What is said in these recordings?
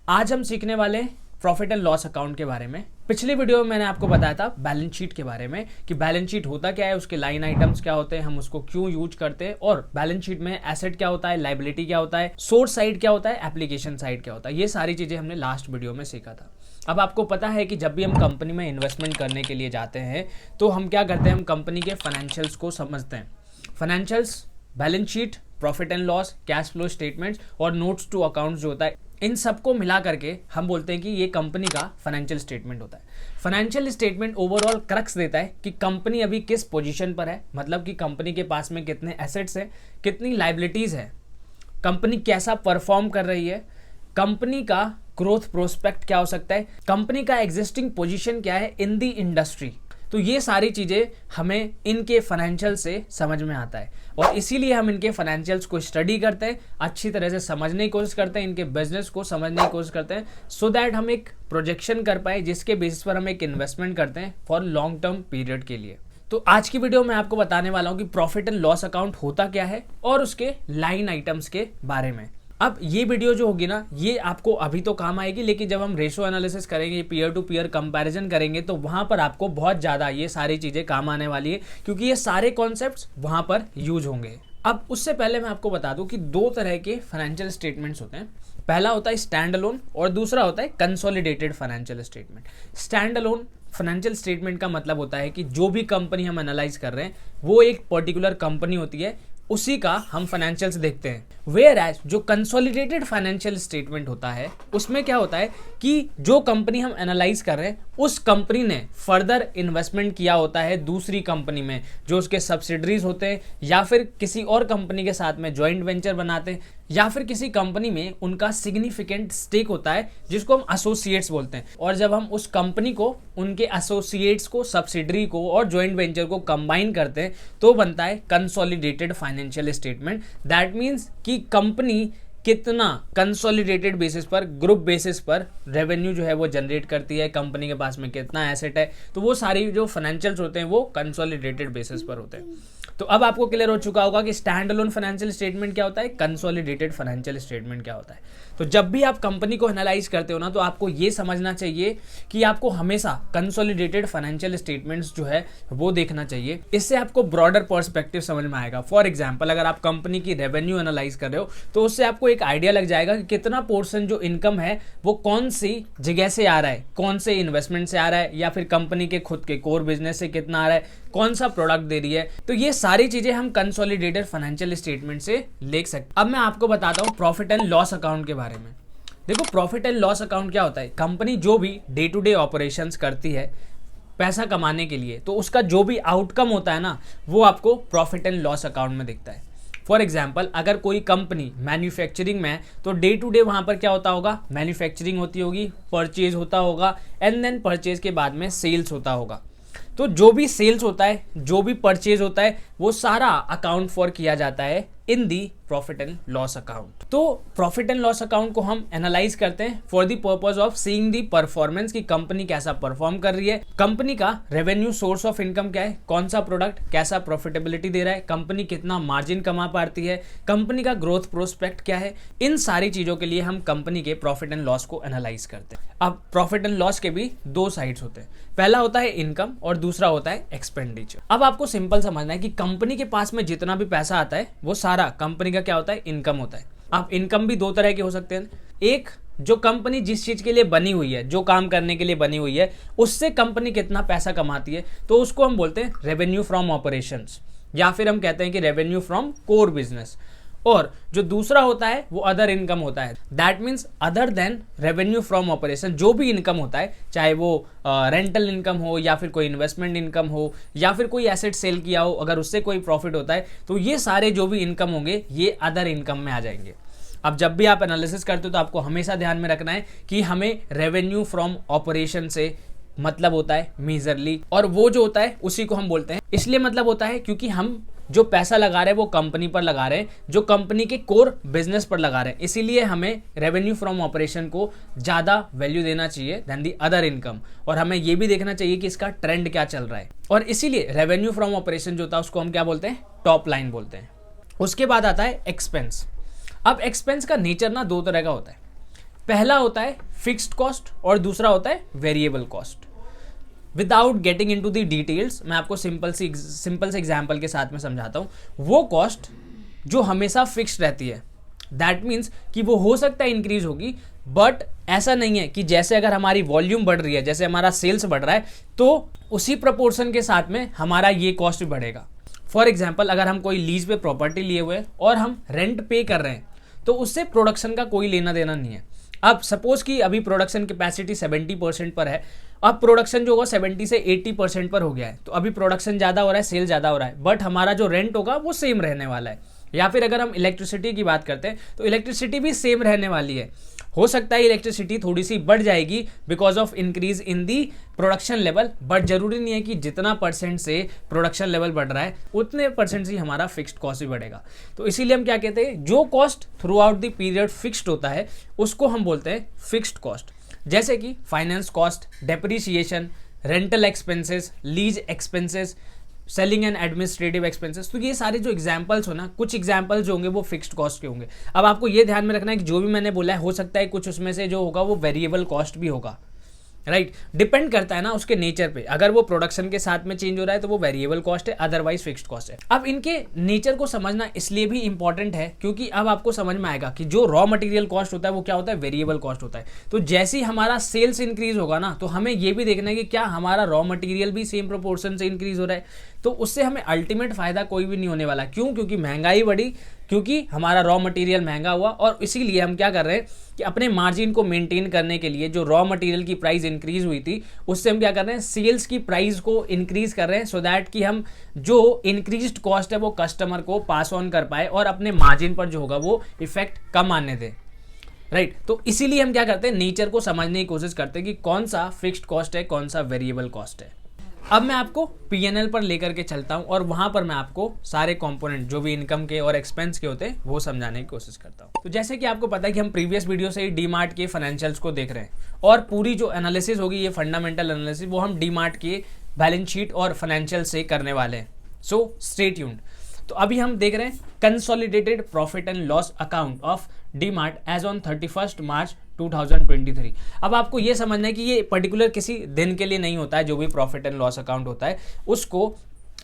आज हम सीखने वाले हैं प्रॉफिट एंड लॉस अकाउंट के बारे में। पिछली वीडियो में मैंने आपको बताया था बैलेंस शीट के बारे में कि बैलेंस शीट होता क्या है, उसके लाइन आइटम्स क्या होते हैं, हम उसको क्यों यूज करते हैं और बैलेंस शीट में एसेट क्या होता है, लायबिलिटी क्या होता है, सोर्स साइड क्या होता है, एप्लीकेशन साइड क्या होता है। ये सारी चीजें हमने लास्ट वीडियो में सीखा था। अब आपको पता है कि जब भी हम कंपनी में इन्वेस्टमेंट करने के लिए जाते हैं तो हम क्या करते हैं, हम कंपनी के फाइनेंशियल्स को समझते हैं। Financials, balance sheet, profit and loss, cash flow statements और नोट्स टू अकाउंट्स जो होता है, इन सबको मिला करके हम बोलते हैं कि ये कंपनी का फाइनेंशियल स्टेटमेंट होता है। फाइनेंशियल स्टेटमेंट ओवरऑल क्रक्स देता है कि कंपनी अभी किस पोजीशन पर है, मतलब कि कंपनी के पास में कितने एसेट्स हैं, कितनी लायबिलिटीज है, कंपनी कैसा परफॉर्म कर रही है, कंपनी का ग्रोथ प्रोस्पेक्ट क्या हो सकता है, कंपनी का एग्जिस्टिंग पोजीशन क्या है इन दी इंडस्ट्री। तो ये सारी चीज़ें हमें इनके फाइनेंशियल से समझ में आता है और इसीलिए हम इनके फाइनेंशियल्स को स्टडी करते हैं, अच्छी तरह से समझने की कोशिश करते हैं, इनके बिजनेस को समझने की कोशिश करते हैं सो दैट हम एक प्रोजेक्शन कर पाए जिसके बेसिस पर हम एक इन्वेस्टमेंट करते हैं फॉर लॉन्ग टर्म पीरियड के लिए। तो आज की वीडियो में आपको बताने वाला हूँ कि प्रॉफिट एंड लॉस अकाउंट होता क्या है और उसके लाइन आइटम्स के बारे में। अब ये वीडियो जो होगी ना, ये आपको अभी तो काम आएगी, लेकिन जब हम रेशो एनालिसिस करेंगे, पीयर टू पीयर कंपैरिजन करेंगे तो वहां पर आपको बहुत ज़्यादा ये सारी चीज़ें काम आने वाली है क्योंकि ये सारे कॉन्सेप्ट्स वहां पर यूज होंगे। अब उससे पहले मैं आपको बता दूं कि दो तरह के फाइनेंशियल स्टेटमेंट्स होते हैं। पहला होता है स्टैंड अलोन और दूसरा होता है consolidated financial statement. Stand alone financial statement का मतलब होता है कि जो भी कंपनी हम एनालाइज कर रहे हैं वो एक पर्टिकुलर कंपनी होती है, उसी का हम फाइनेंशियल्स देखते हैं। वेयर एज जो कंसोलिडेटेड फाइनेंशियल स्टेटमेंट होता है उसमें क्या होता है कि जो कंपनी हम एनालाइज कर रहे हैं उस कंपनी ने फर्दर इन्वेस्टमेंट किया होता है दूसरी कंपनी में, जो उसके सब्सिडरीज होते हैं या फिर किसी और कंपनी के साथ में ज्वाइंट वेंचर बनाते हैं या फिर किसी कंपनी में उनका सिग्निफिकेंट स्टेक होता है जिसको हम एसोसिएट्स बोलते हैं। और जब हम उस कंपनी को, उनके एसोसिएट्स को, सब्सिडरी को और ज्वाइंट वेंचर को कंबाइन करते हैं तो बनता है consolidated financial statement. That means कि कंपनी कितना कंसोलिडेटेड बेसिस पर, ग्रुप बेसिस पर रेवेन्यू जो है वो जनरेट करती है, कंपनी के पास में कितना एसेट है, तो वो सारी जो फाइनेंशियल्स होते हैं वो कंसोलिडेटेड बेसिस पर होते हैं। तो अब आपको क्लियर हो चुका होगा कि स्टैंड अलोन फाइनेंशियल स्टेटमेंट क्या होता है, कंसोलिडेटेड फाइनेंशियल स्टेटमेंट क्या होता है। तो जब भी आप कंपनी को एनालाइज करते हो ना, तो आपको ये समझना चाहिए कि आपको हमेशा कंसोलिडेटेड फाइनेंशियल स्टेटमेंट्स जो है वो देखना चाहिए। इससे आपको ब्रॉडर पर्सपेक्टिव समझ में आएगा। फॉर एग्जाम्पल, अगर आप कंपनी की रेवेन्यू एनालाइज कर रहे हो तो उससे आपको एक आइडिया लग जाएगा कि कितना पोर्शन जो इनकम है वो कौन सी जगह से आ रहा है, कौन से इन्वेस्टमेंट से आ रहा है या फिर कंपनी के खुद के कोर बिजनेस से कितना आ रहा है, कौन सा प्रोडक्ट दे रही है। तो ये सारी चीजें हम कंसोलिडेटेड फाइनेंशियल स्टेटमेंट से लिख सकते। अब मैं आपको बताता हूं प्रॉफिट एंड लॉस अकाउंट के बारे में। देखो, प्रॉफिट एंड लॉस अकाउंट क्या होता है, कंपनी जो भी डे टू डे ऑपरेशंस करती है पैसा कमाने के लिए, तो उसका जो भी आउटकम होता है ना, वो आपको प्रॉफिट एंड लॉस अकाउंट में दिखता है। फॉर एग्जाम्पल, अगर कोई कंपनी मैन्युफैक्चरिंग में है तो डे टू डे वहां पर क्या होता होगा, मैन्युफैक्चरिंग होती होगी, परचेज होता होगा एंड देन परचेज के बाद में सेल्स होता होगा। तो जो भी सेल्स होता है, जो भी परचेज होता है, वो सारा अकाउंट फॉर किया जाता है इन दी प्रॉफिट एंड लॉस अकाउंट। तो प्रॉफिट एंड लॉस अकाउंट को हम एनालाइज करते हैं for the purpose of seeing the performance, कि कंपनी कैसा परफॉर्म कर रही है, कंपनी का रेवेन्यू सोर्स ऑफ इनकम क्या है, कौन सा प्रोडक्ट कैसा प्रॉफिटेबिलिटी दे रहा है, कंपनी कितना मार्जिन कमा पाती है, कंपनी का ग्रोथ प्रोस्पेक्ट क्या है। इन सारी चीजों के लिए हम कंपनी के प्रॉफिट एंड लॉस को एनालाइज करते हैं। अब प्रॉफिट एंड लॉस के भी दो साइड्स होते हैं, पहला होता है इनकम और दूसरा होता है एक्सपेंडिचर। अब आपको सिंपल समझना है कि कंपनी के पास में जितना भी पैसा आता है वो सारा कंपनी का क्या होता है, इनकम होता है। अब इनकम भी दो तरह के हो सकते हैं। एक, जो कंपनी जिस चीज के लिए बनी हुई है, जो काम करने के लिए बनी हुई है, उससे कंपनी कितना पैसा कमाती है, तो उसको हम बोलते हैं रेवेन्यू फ्रॉम ऑपरेशंस, या फिर हम कहते हैं कि रेवेन्यू फ्रॉम कोर बिजनेस। और जो दूसरा होता है वो अदर इनकम होता है। That means other than revenue from operation, जो भी इनकम होता है, चाहे वो रेंटल इनकम हो या फिर कोई इन्वेस्टमेंट इनकम हो या फिर कोई एसेट सेल किया हो, अगर उससे कोई प्रॉफिट होता है, तो ये सारे जो भी इनकम होंगे ये अदर इनकम में आ जाएंगे। अब जब भी आप एनालिसिस करते हो तो आपको हमेशा ध्यान में रखना है कि हमें रेवेन्यू फ्रॉम ऑपरेशन से मतलब होता है मेजरली, और वो जो होता है उसी को हम बोलते हैं। इसलिए मतलब होता है क्योंकि हम जो पैसा लगा रहे हैं वो कंपनी पर लगा रहे हैं, जो कंपनी के कोर बिजनेस पर लगा रहे हैं, इसीलिए हमें रेवेन्यू फ्रॉम ऑपरेशन को ज्यादा वैल्यू देना चाहिए देन दी अदर इनकम। और हमें ये भी देखना चाहिए कि इसका ट्रेंड क्या चल रहा है, और इसीलिए रेवेन्यू फ्रॉम ऑपरेशन जो होता है उसको हम क्या बोलते हैं, टॉप लाइन बोलते हैं। उसके बाद आता है एक्सपेंस। अब एक्सपेंस का नेचर ना दो तरह का होता है। पहला होता है फिक्स्ड कॉस्ट और दूसरा होता है variable cost. Without getting into the details मैं आपको सिंपल से एग्जांपल के साथ में समझाता हूँ। वो कॉस्ट जो हमेशा फिक्स्ड रहती है, दैट मीन्स कि वो हो सकता है इंक्रीज होगी, बट ऐसा नहीं है कि जैसे अगर हमारी वॉल्यूम बढ़ रही है, जैसे हमारा सेल्स बढ़ रहा है, तो उसी प्रपोर्शन के साथ में हमारा ये कॉस्ट भी बढ़ेगा। फॉर एग्जाम्पल, अगर हम कोई लीज पे प्रॉपर्टी लिए हुए हैं और हम रेंट पे कर रहे हैं, तो उससे प्रोडक्शन का कोई लेना देना नहीं है। अब सपोज कि अभी प्रोडक्शन कैपेसिटी 70% पर है, अब प्रोडक्शन जो होगा 70 से 80% पर हो गया है, तो अभी प्रोडक्शन ज़्यादा हो रहा है, सेल ज़्यादा हो रहा है, बट हमारा जो रेंट होगा वो सेम रहने वाला है। या फिर अगर हम इलेक्ट्रिसिटी की बात करते हैं तो इलेक्ट्रिसिटी भी सेम रहने वाली है। हो सकता है इलेक्ट्रिसिटी थोड़ी सी बढ़ जाएगी because of increase in the production level, but जरूरी नहीं है कि जितना परसेंट से प्रोडक्शन लेवल बढ़ रहा है उतने परसेंट से हमारा फिक्स्ड कॉस्ट भी बढ़ेगा। तो इसीलिए हम क्या कहते हैं, जो cost through out the period fixed होता है उसको हम बोलते हैं फिक्स्ड कॉस्ट। जैसे कि finance cost, depreciation, rental expenses, lease expenses, selling and administrative expenses. तो ये सारे जो एग्जांपल्स हो ना, कुछ एग्जांपल्स जो होंगे वो फिक्स्ड कॉस्ट के होंगे। अब आपको ये ध्यान में रखना है कि जो भी मैंने बोला है, हो सकता है कुछ उसमें से जो होगा वो वेरिएबल कॉस्ट भी होगा, राइट। डिपेंड करता है ना उसके नेचर पे। अगर वो प्रोडक्शन के साथ में चेंज हो रहा है तो वो वेरिएबल कॉस्ट है, अदरवाइज फिक्स्ड कॉस्ट है। अब इनके नेचर को समझना इसलिए भी इंपॉर्टेंट है क्योंकि अब आपको समझ में आएगा कि जो रॉ मटेरियल कॉस्ट होता है वो क्या होता है, वेरिएबल कॉस्ट होता है। तो जैसे ही हमारा सेल्स इंक्रीज होगा ना, तो हमें ये भी देखना है कि क्या हमारा रॉ मटेरियल भी सेम प्रोपोर्शन से इंक्रीज हो रहा है। तो उससे हमें अल्टीमेट फायदा कोई भी नहीं होने वाला। क्यों? क्योंकि महंगाई बढ़ी, क्योंकि हमारा रॉ मटेरियल महंगा हुआ, और इसीलिए हम क्या कर रहे हैं कि अपने मार्जिन को मेंटेन करने के लिए जो रॉ मटेरियल की प्राइस इंक्रीज हुई थी उससे हम क्या कर रहे हैं, सेल्स की प्राइस को इंक्रीज कर रहे हैं, सो दैट कि हम जो इंक्रीज्ड कॉस्ट है वो कस्टमर को पास ऑन कर पाए और अपने मार्जिन पर जो होगा वो इफेक्ट कम आने दें, राइट। तो इसीलिए हम क्या करते हैं, नेचर को समझने की कोशिश करते हैं कि कौन सा फिक्स्ड कॉस्ट है, कौन सा वेरिएबल कॉस्ट है। अब मैं आपको P&L पर लेकर के चलता हूं और वहां पर मैं आपको सारे कंपोनेंट जो भी इनकम के और एक्सपेंस के होते हैं वो समझाने की कोशिश करता हूं। तो जैसे कि आपको पता है कि हम प्रीवियस वीडियो से ही डीमार्ट के फाइनेंशियल्स को देख रहे हैं, और पूरी जो एनालिसिस होगी, ये फंडामेंटल एनालिसिस, वो हम डीमार्ट के बैलेंस शीट और फाइनेंशियल से करने वाले हैं। So stay tuned. तो अभी हम देख रहे हैं consolidated profit and loss account of DMart as on 31 March 2023। अब आपको ये समझना है कि ये पर्टिकुलर किसी दिन के लिए नहीं होता है। जो भी प्रॉफिट एंड लॉस अकाउंट होता है उसको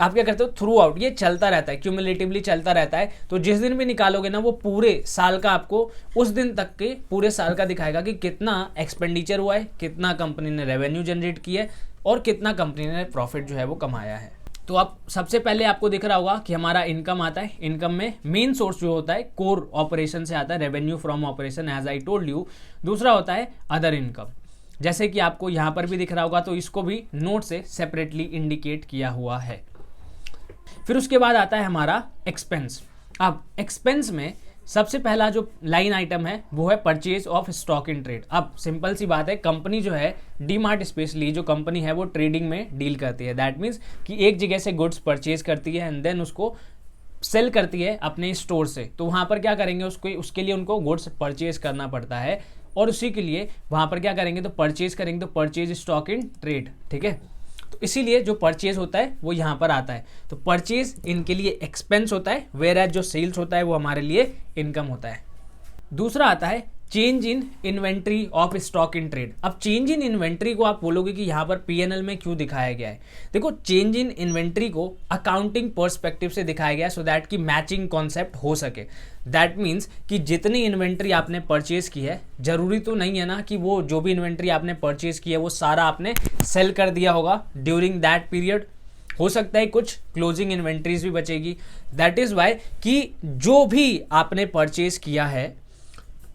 आप क्या करते हो, थ्रू आउट ये चलता रहता है, क्यूमुलेटिवली चलता रहता है। तो जिस दिन भी निकालोगे ना, वो पूरे साल का आपको उस दिन तक के पूरे साल का दिखाएगा कि कितना एक्सपेंडिचर हुआ है, कितना कंपनी ने रेवेन्यू जनरेट किया है और कितना कंपनी ने प्रॉफिट जो है वो कमाया है। तो अब सबसे पहले आपको दिख रहा होगा कि हमारा इनकम आता है। इनकम में मेन सोर्स जो होता है कोर ऑपरेशन से आता है, revenue from operation, as I told you. दूसरा होता है अदर इनकम, जैसे कि आपको यहाँ पर भी दिख रहा होगा, तो इसको भी नोट से सेपरेटली इंडिकेट किया हुआ है। फिर उसके बाद आता है हमारा एक्सपेंस। अब एक्सपेंस में सबसे पहला जो लाइन आइटम है वो है purchase of stock in trade. अब सिंपल सी बात है, कंपनी जो है डीमार्ट स्पेशली जो कंपनी है वो ट्रेडिंग में डील करती है। दैट मीन्स कि एक जगह से गुड्स परचेज करती है एंड देन उसको सेल करती है अपने स्टोर से। तो वहाँ पर क्या करेंगे, उसके लिए उनको गुड्स परचेज करना पड़ता है, और उसी के लिए वहाँ पर क्या करेंगे, तो परचेज करेंगे, तो परचेज स्टॉक इन ट्रेड, ठीक है। तो इसीलिए जो परचेज होता है वो यहाँ पर आता है। तो परचेज इनके लिए एक्सपेंस होता है, वेयर एज जो सेल्स होता है वो हमारे लिए इनकम होता है। दूसरा आता है change in inventory of stock in trade. अब चेंज इन इन्वेंट्री को आप बोलोगे कि यहाँ पर P&L में क्यों दिखाया गया है। देखो, चेंज इन इन्वेंट्री को अकाउंटिंग पर्सपेक्टिव से दिखाया गया सो दैट कि मैचिंग कॉन्सेप्ट हो सके। दैट मीन्स कि जितनी इन्वेंट्री आपने परचेज की है, जरूरी तो नहीं है ना कि वो जो भी इन्वेंट्री आपने परचेज की है वो सारा आपने सेल कर दिया होगा ड्यूरिंग दैट पीरियड। हो सकता है कुछ क्लोजिंग इन्वेंट्रीज भी बचेगी। दैट इज वाई कि जो भी आपने परचेज किया है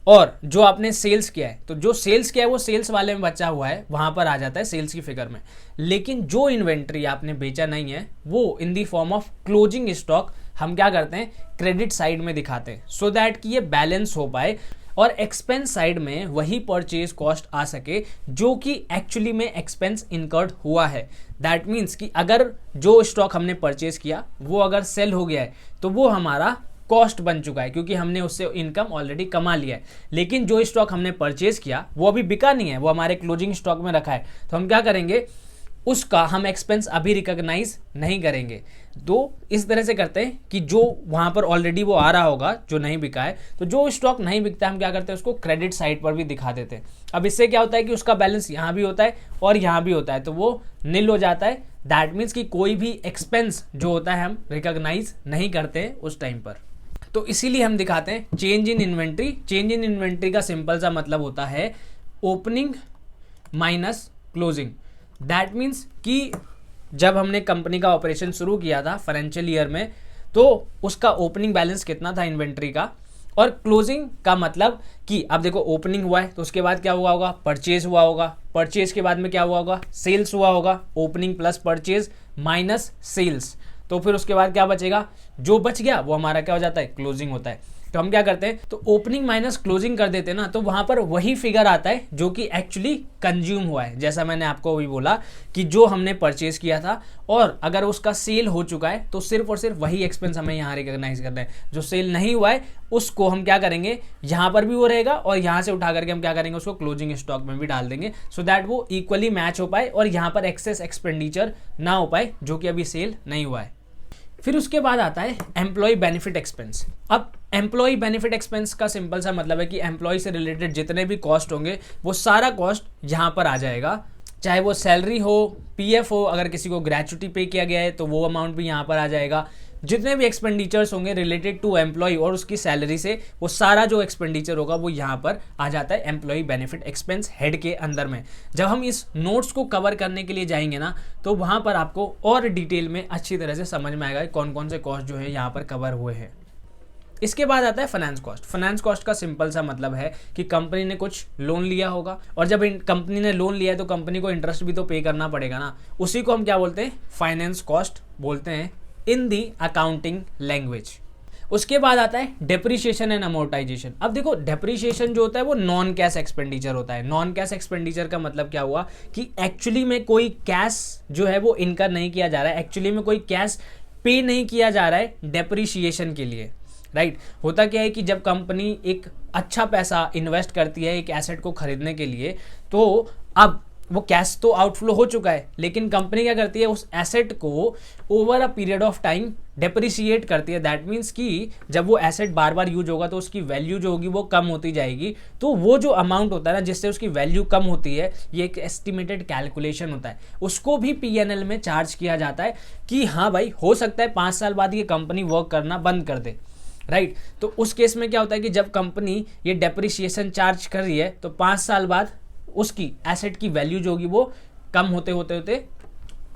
और जो आपने सेल्स किया है, तो जो सेल्स किया है वो सेल्स वाले में बचा हुआ है, वहां पर आ जाता है सेल्स की फिगर में। लेकिन जो इन्वेंट्री आपने बेचा नहीं है वो in the form of closing stock हम क्या करते हैं, क्रेडिट साइड में दिखाते हैं, सो दैट कि ये बैलेंस हो पाए और एक्सपेंस साइड में वही परचेज कॉस्ट आ सके जो कि एक्चुअली में एक्सपेंस इनकर्ड हुआ है। दैट मीन्स कि अगर जो स्टॉक हमने परचेज किया वो अगर सेल हो गया है तो वो हमारा कॉस्ट बन चुका है, क्योंकि हमने उससे इनकम ऑलरेडी कमा लिया है। लेकिन जो स्टॉक हमने परचेज किया वो अभी बिका नहीं है, वो हमारे क्लोजिंग स्टॉक में रखा है। तो हम क्या करेंगे, उसका हम एक्सपेंस अभी रिकॉग्नाइज नहीं करेंगे। तो इस तरह से करते हैं कि जो वहाँ पर ऑलरेडी वो आ रहा होगा जो नहीं बिका है, तो जो स्टॉक नहीं बिकता हम क्या करते हैं उसको क्रेडिट साइड पर भी दिखा देते हैं। अब इससे क्या होता है कि उसका बैलेंस यहाँ भी होता है और यहाँ भी होता है, तो वो नील हो जाता है। दैट मीन्स कि कोई भी एक्सपेंस जो होता है हम रिकॉग्नाइज नहीं करते हैं उस टाइम पर। तो इसीलिए हम दिखाते हैं change in inventory. Change in inventory का सिंपल सा मतलब होता है opening minus closing. That means कि जब हमने कंपनी का ऑपरेशन शुरू किया था फाइनेंशियल ईयर में, तो उसका ओपनिंग बैलेंस कितना था इन्वेंट्री का, और क्लोजिंग का मतलब कि अब देखो ओपनिंग हुआ है तो उसके बाद क्या हुआ होगा, परचेज हुआ होगा, परचेज के बाद में क्या हुआ होगा, सेल्स हुआ होगा। Opening plus purchase minus sales, तो फिर उसके बाद क्या बचेगा, जो बच गया वो हमारा क्या हो जाता है, क्लोजिंग होता है। तो हम क्या करते हैं, तो ओपनिंग माइनस क्लोजिंग कर देते हैं ना, तो वहां पर वही फिगर आता है जो कि एक्चुअली कंज्यूम हुआ है। जैसा मैंने आपको अभी बोला कि जो हमने परचेज किया था और अगर उसका सेल हो चुका है तो सिर्फ और सिर्फ वही एक्सपेंस हमें यहाँ रिकॉग्नाइज करना है। जो सेल नहीं हुआ है उसको हम क्या करेंगे, यहाँ पर भी वो रहेगा और यहाँ से उठा करके हम क्या करेंगे, उसको क्लोजिंग स्टॉक में भी डाल देंगे, सो दैट वो इक्वली मैच हो पाए और यहाँ पर एक्सेस एक्सपेंडिचर ना हो पाए जो कि अभी सेल नहीं हुआ है। फिर उसके बाद आता है एम्प्लॉय बेनिफिट एक्सपेंस। अब एम्प्लॉय बेनिफिट एक्सपेंस का सिंपल सा मतलब है कि एम्प्लॉय से रिलेटेड जितने भी कॉस्ट होंगे वो सारा कॉस्ट यहाँ पर आ जाएगा, चाहे वो सैलरी हो, पीएफ हो, अगर किसी को ग्रेचुटी पे किया गया है तो वो अमाउंट भी यहाँ पर आ जाएगा। जितने भी एक्सपेंडिचर्स होंगे रिलेटेड टू एम्प्लॉय और उसकी सैलरी से, वो सारा जो एक्सपेंडिचर होगा वो यहाँ पर आ जाता है एम्प्लॉय बेनिफिट एक्सपेंस हेड के अंदर में। जब हम इस नोट्स को कवर करने के लिए जाएंगे ना, तो वहाँ पर आपको और डिटेल में अच्छी तरह से समझ में आएगा कौन कौन से कॉस्ट जो है यहाँ पर कवर हुए हैं। इसके बाद आता है फाइनेंस कॉस्ट। फाइनेंस कॉस्ट का सिंपल सा मतलब है कि कंपनी ने कुछ लोन लिया होगा और जब कंपनी ने लोन लिया है तो कंपनी को इंटरेस्ट भी तो पे करना पड़ेगा ना, उसी को हम क्या बोलते हैं, फाइनेंस कॉस्ट बोलते हैं इन दी अकाउंटिंग लैंग्वेज। उसके बाद आता है डेप्रिसिएशन एंड अमोर्टाइजेशन। अब देखो डेप्रिसिएशन जो होता है वो नॉन कैश एक्सपेंडिचर होता है। नॉन कैश एक्सपेंडिचर का मतलब क्या हुआ कि एक्चुअली में कोई कैश जो है वो इनकर नहीं किया जा रहा है, एक्चुअली में कोई कैश पे नहीं किया जा रहा है डेप्रिसिएशन के लिए, राइट। होता क्या है कि जब कंपनी एक अच्छा पैसा इन्वेस्ट करती है एक एसेट को खरीदने के लिए, तो अब वो कैश तो आउटफ्लो हो चुका है, लेकिन कंपनी क्या करती है, उस एसेट को over a period of time depreciate करती है। दैट मीन्स कि जब वो एसेट बार बार यूज होगा तो उसकी वैल्यू जो होगी वो कम होती जाएगी। तो वो जो अमाउंट होता है ना जिससे उसकी वैल्यू कम होती है, ये एक एस्टिमेटेड कैलकुलेशन होता है, उसको भी पीएनएल में चार्ज किया जाता है कि हाँ भाई हो सकता है 5 साल बाद ये कंपनी वर्क करना बंद कर दे, राइट। तो उस केस में क्या होता है कि जब कंपनी ये डेप्रिसिएशन चार्ज कर रही है तो 5 साल बाद उसकी एसेट की वैल्यू जो होगी वो कम होते होते होते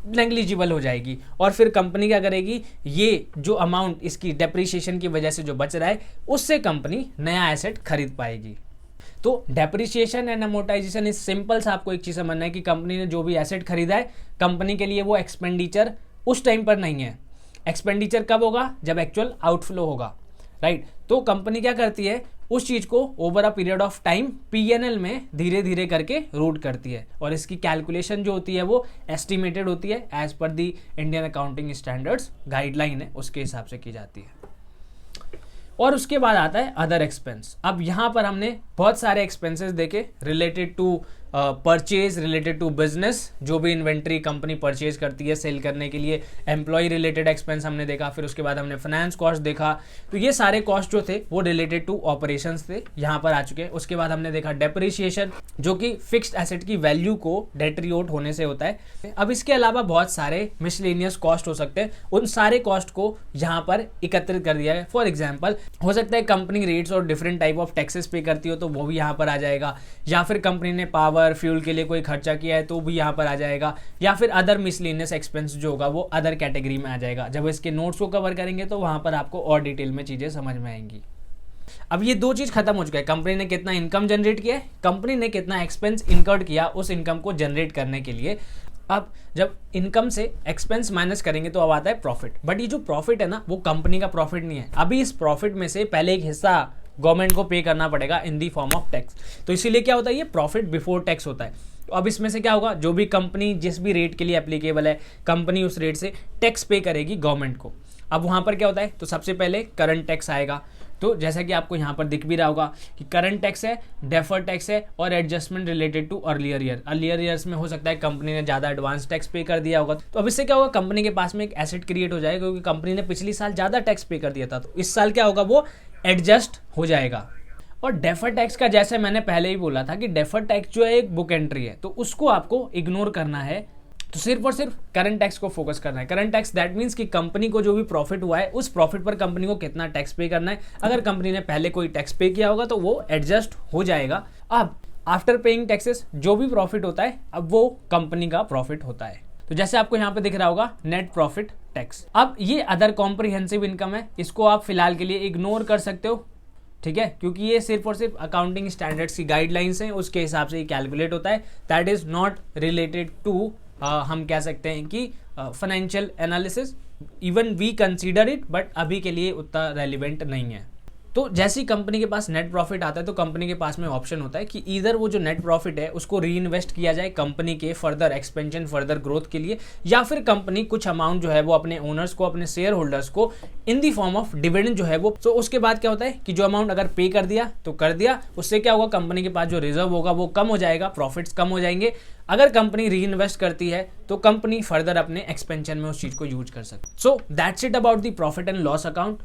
नेग्लिजिबल हो जाएगी, और फिर कंपनी क्या करेगी, ये जो अमाउंट इसकी डेप्रिसिएशन की वजह से जो बच रहा है उससे कंपनी नया एसेट खरीद पाएगी। तो डेप्रिसिएशन एंड अमोर्टाइजेशन इस सिंपल सा आपको एक चीज समझना है कि कंपनी ने जो भी एसेट खरीदा है, कंपनी के लिए वो एक्सपेंडिचर उस टाइम पर नहीं है। एक्सपेंडिचर कब होगा, जब एक्चुअल आउटफ्लो होगा, राइट। तो कंपनी क्या करती है, उस चीज को over a period of time PNL में धीरे धीरे करके रूट करती है, और इसकी कैलकुलेशन जो होती है वो एस्टिमेटेड होती है एज पर दी इंडियन अकाउंटिंग स्टैंडर्ड्स गाइडलाइन है उसके हिसाब से की जाती है। और उसके बाद आता है अदर एक्सपेंस। अब यहाँ पर हमने बहुत सारे एक्सपेंसेस देखे related to purchase, related to business, जो भी इन्वेंट्री कंपनी परचेज करती है सेल करने के लिए। एम्प्लॉय रिलेटेड एक्सपेंस हमने देखा, फिर उसके बाद हमने फाइनेंस कॉस्ट देखा। तो ये सारे कॉस्ट जो थे वो रिलेटेड टू ऑपरेशंस थे, यहाँ पर आ चुके हैं। उसके बाद हमने देखा डेप्रिसिएशन, जो कि फिक्स्ड एसेट की वैल्यू को डेट्रियोट होने से होता है। अब इसके अलावा बहुत सारे मिसलेनियस कॉस्ट हो सकते हैं, उन सारे कॉस्ट को यहाँ पर एकत्रित कर दिया है। फॉर एग्जाम्पल हो सकता है कंपनी रेट्स और डिफरेंट टाइप ऑफ टैक्सेस पे करती हो तो वो भी यहाँ पर आ जाएगा, या फिर कंपनी ने पावर फ्यूल के लिए कोई खर्चा किया है तो भी यहाँ पर आ जाएगा, या फिर अदर मिसलेनियस एक्सपेंस जो होगा वो अदर कैटेगरी में आ जाएगा। जब इसके नोट्स को कवर करेंगे तो वहां पर आपको और डिटेल में चीजें समझ में आएंगी। अब ये दो चीज खत्म हो चुका है, कंपनी ने कितना इनकम जनरेट किया है, कंपनी ने कितना एक्सपेंस इनकर्ड किया उस इनकम को जनरेट करने के लिए। अब जब इनकम से एक्सपेंस माइनस करेंगे तो अब आता है प्रॉफिट। बट ये जो प्रॉफिट है ना वो कंपनी का प्रॉफिट नहीं है, अभी इस प्रॉफिट में से पहले एक हिस्सा गवर्नमेंट को पे करना पड़ेगा इन दी फॉर्म ऑफ टैक्स। तो इसीलिए क्या होता है, ये प्रॉफिट बिफोर टैक्स होता है। तो अब इसमें से क्या होगा, जो भी कंपनी जिस भी रेट के लिए एप्लीकेबल है, कंपनी उस रेट से टैक्स पे करेगी गवर्नमेंट को। अब वहां पर क्या होता है, तो सबसे पहले करंट टैक्स आएगा, तो जैसा कि आपको यहाँ पर दिख भी रहा होगा कि करंट टैक्स है, डेफर्ड टैक्स है और adjustment related to earlier year. Earlier years में हो सकता है कंपनी ने ज़्यादा एडवांस टैक्स पे कर दिया होगा, तो अब इससे क्या होगा, कंपनी के पास में एक एसेट क्रिएट हो जाएगा क्योंकि कंपनी ने पिछले साल ज़्यादा टैक्स पे कर दिया था, तो इस साल क्या होगा, वो एडजस्ट हो जाएगा। और डेफर्ड टैक्स का जैसे मैंने पहले ही बोला था कि डेफर्ड टैक्स जो है एक बुक एंट्री है, तो उसको आपको इग्नोर करना है, तो सिर्फ और सिर्फ करंट टैक्स को फोकस करना है। करंट टैक्स दैट मीन्स कि कंपनी को जो भी प्रॉफिट हुआ है उस प्रॉफिट पर कंपनी को कितना टैक्स पे करना है। अगर कंपनी ने पहले कोई टैक्स पे किया होगा तो वो एडजस्ट हो जाएगा। अब आफ्टर पेइंग टैक्सेस जो भी प्रॉफिट होता है अब वो कंपनी का प्रॉफिट होता है। तो जैसे आपको यहाँ पे दिख रहा होगा नेट प्रॉफिट टैक्स। अब ये अदर कॉम्प्रिहेंसिव इनकम है, इसको आप फिलहाल के लिए इग्नोर कर सकते हो, ठीक है, क्योंकि ये सिर्फ और सिर्फ अकाउंटिंग स्टैंडर्ड्स की गाइडलाइंस हैं, उसके हिसाब से ये कैलकुलेट होता है। That is not related to हम कह सकते हैं कि financial analysis, even we consider it, but अभी के लिए उतना रेलिवेंट नहीं है। तो जैसी कंपनी के पास नेट प्रॉफिट आता है तो कंपनी के पास में ऑप्शन होता है कि इधर वो जो नेट प्रॉफिट है उसको री इन्वेस्ट किया जाए कंपनी के फर्दर एक्सपेंशन, फर्दर ग्रोथ के लिए, या फिर कंपनी कुछ अमाउंट जो है वो अपने ओनर्स को, अपने शेयर होल्डर्स को इन दी फॉर्म ऑफ डिविडेंड जो है वो, तो उसके बाद क्या होता है कि जो अमाउंट अगर पे कर दिया तो कर दिया, उससे क्या होगा, कंपनी के पास जो रिजर्व होगा वो कम हो जाएगा, प्रॉफिट्स कम हो जाएंगे। अगर कंपनी री इन्वेस्ट करती है तो कंपनी फर्दर अपने एक्सपेंशन में उस चीज को यूज कर सकती है। So that's it about the profit and loss account.